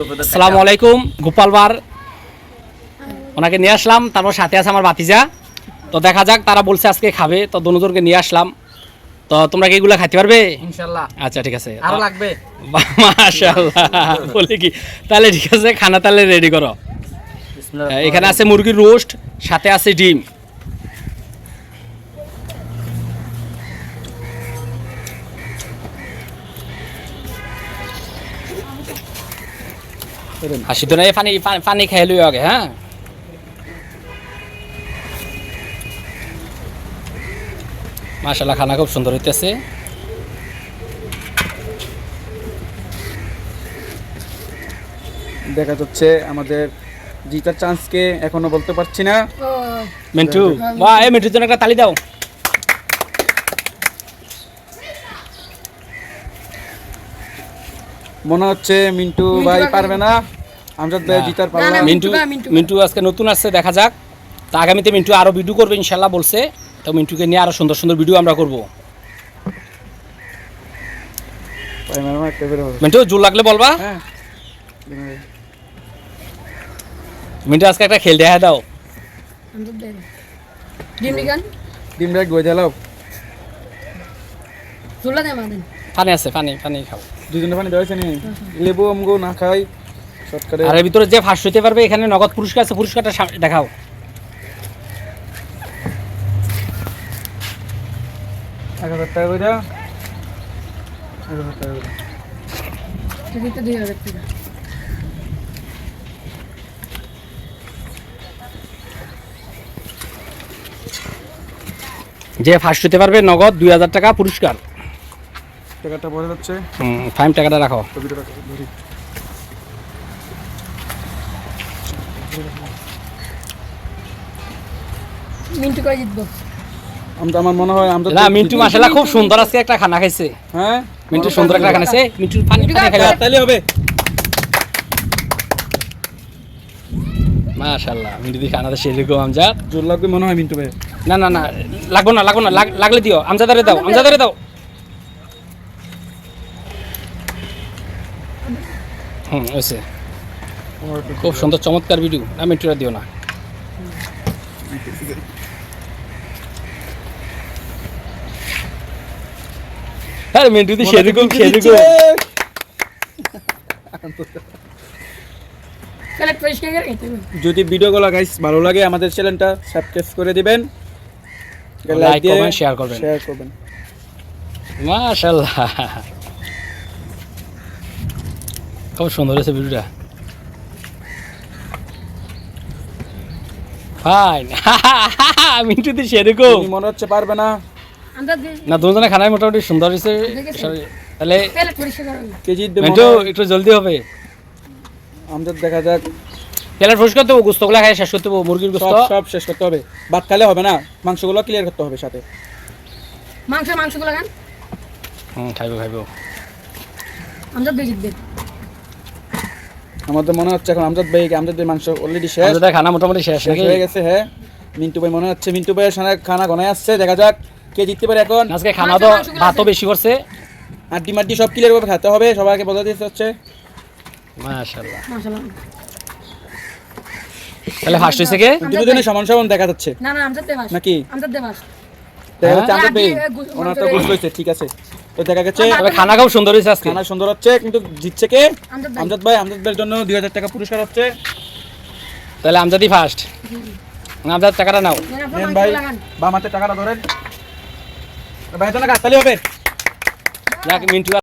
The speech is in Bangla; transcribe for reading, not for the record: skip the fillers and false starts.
আসসালামু আলাইকুম। গোপাল বার ওনাকে নিয়ে আসলাম, তারপর সাথে আছে আমার ভাতিজা। তো দেখা যাক, তারা বলছে আজকে খাবে, তো দুজনকে নিয়ে আসলাম। তো তোমরা কি এগুলা খাইতে পারবে? ইনশাআল্লাহ। আচ্ছা ঠিক আছে, আরো লাগবে। মাশাআল্লাহ বলে কি, তাহলে ঠিক আছে, খানা তাহলে রেডি করো। এখানে আছে মুরগির রোস্ট, সাথে আছে ডিম। হাসি তো নাই, পানি পানি খেয়ে লই আগে। হ্যাঁ, মাশাআল্লাহ খানা খুব সুন্দর হইতেছে। দেখা যাচ্ছে আমাদের জিতার চান্সকে এখনো বলতে পারছি না। মিন্টু, বাহ, এই মিন্টুর জন্য একটা তালি দাও। মনে হচ্ছে মিন্টু ভাই পারবে না, আমজাদ ভাই জিতার পারবে না। মিন্টু আজকে নতুন আসছে, দেখা যাক। তো আগামীতে মিন্টু আরো ভিডিও করবে ইনশাল্লাহ বলছে। তো মিন্টুকে নিয়ে আরো সুন্দর সুন্দর ভিডিও আমরা করব। মিন্টু জোর লাগলে বলবা। হ্যাঁ, মিন্টু আজকে একটা খেল দেখা দাও। ডিম রাখ গই দিলাও। পানি আছে, পানি পানি খাও। দুজনে পানি দেওয়া হয়েছে নি, লেবু আমগো না খাই শর্টকাটে। আর এর ভিতরে যে ফার্স্ট হইতে পারবে, এখানে নগদ পুরস্কার আছে, পুরস্কারটা দেখাও। 1000 টাকা করে দাও। 1000 টাকা করে। যে ফার্স্ট হইতে পারবে নগদ 2000 টাকা পুরস্কার। টাকাটা পড়ে যাচ্ছে। ফাইম টাকাটা রাখো। ছবিটা রাখো, ধরি। মিন্টু কই জিতবো? আমার মনে হয় আমজাদ না, মিন্টু মাশাআল্লাহ খুব সুন্দর আজকে একটা খানা খাইছে। হ্যাঁ, মিন্টু সুন্দর একটা খানা খাইছে। মিন্টু পানি খাইলো। তাহলে হবে। মাশাআল্লাহ, মিন্টু দি খানাতে সেরকম। আমজাদ জোর লাগবে মনে হয় মিন্টু ভাই। না না না, লাগবো না, লাগবো না, লাগলে দিও। আমজাদারে দাও, আমজাদারে দাও। হয়েছে। খুব সুন্দর চমৎকার ভিডিও। না, মিন্টুরা দিও না। আরে মিন্টু দি সেরকম সেরকম। যদি ভিডিওগুলো গাইস ভালো লাগে, আমাদের চ্যানেলটা সাবস্ক্রাইব করে দিবেন, লাইক করবেন, শেয়ার করবেন। শেয়ার করবেন। মাশাআল্লাহ, খুব সুন্দর হয়েছে ভিডিওটা। ফাইন। মিন্টু দি সেরকম। তুমি মনে হচ্ছে পারবে না। না, দুজনে খানায় মোটামুটি সুন্দর হয়েছে। তাহলে কে জিতবে মিন্টু একটু জলদি হবে। আমজাদ দেখা যাক। তেলের ফুস করতে হবে, গোস্তগুলো খাই শেষ করতে হবে, মুরগির গোস্ত সব সব শেষ করতে হবে। ভাত খালে হবে না, মাংসগুলো ক্লিয়ার করতে হবে সাথে। মাংসগুলো খান। খাইবো খাইবো। আমজাদ ভাই জিতবে। আমাদের মনে হচ্ছে এখন আমজাদ ভাই মাংস অলরেডি শেষ। আমাদের খানা মোটামুটি শেষ শেষ হয়ে গেছে। হ্যাঁ, মিন্টু ভাই মনে হচ্ছে মিন্টু ভাইয়ের সামনে খানা ঘনায় আসছে। দেখা যাক কে জিততে পারে এখন। আজকে খানা তো ভাতও বেশি করছে। আড্ডি মাড্ডি সব ক্লিয়ার ভাবে খেতে হবে, সবাইকে বোঝা দিতে হচ্ছে। মাশাআল্লাহ। মাশাআল্লাহ। তাহলে ফার্স্ট হইছে কে? দুজনে সমান সমান দেখা যাচ্ছে না না, আমজাদ দেবাস নাকি? আমজাদ দেবাস। দেখা যাচ্ছে আমজাদ ভাই হ্যাঁ, ওনার তো বুঝ হয়েছে। ঠিক আছে, তো দেখা গেছে তবে খানা খুব সুন্দর হয়েছে আজকে। খানা সুন্দর হচ্ছে, কিন্তু জিতছে কে? আমজাদ ভাই। আমজাদ ভাই। আমজাদ ভাইয়ের জন্য 2000 টাকা পুরস্কার হচ্ছে। তাহলে আমজাদি ফার্স্ট। আমজাদ টাকাটা নাও। নেন ভাই, বাম হাতে টাকাটা ধরেন ভাই, তো না কাটতালি হবে। যাক মিন্টু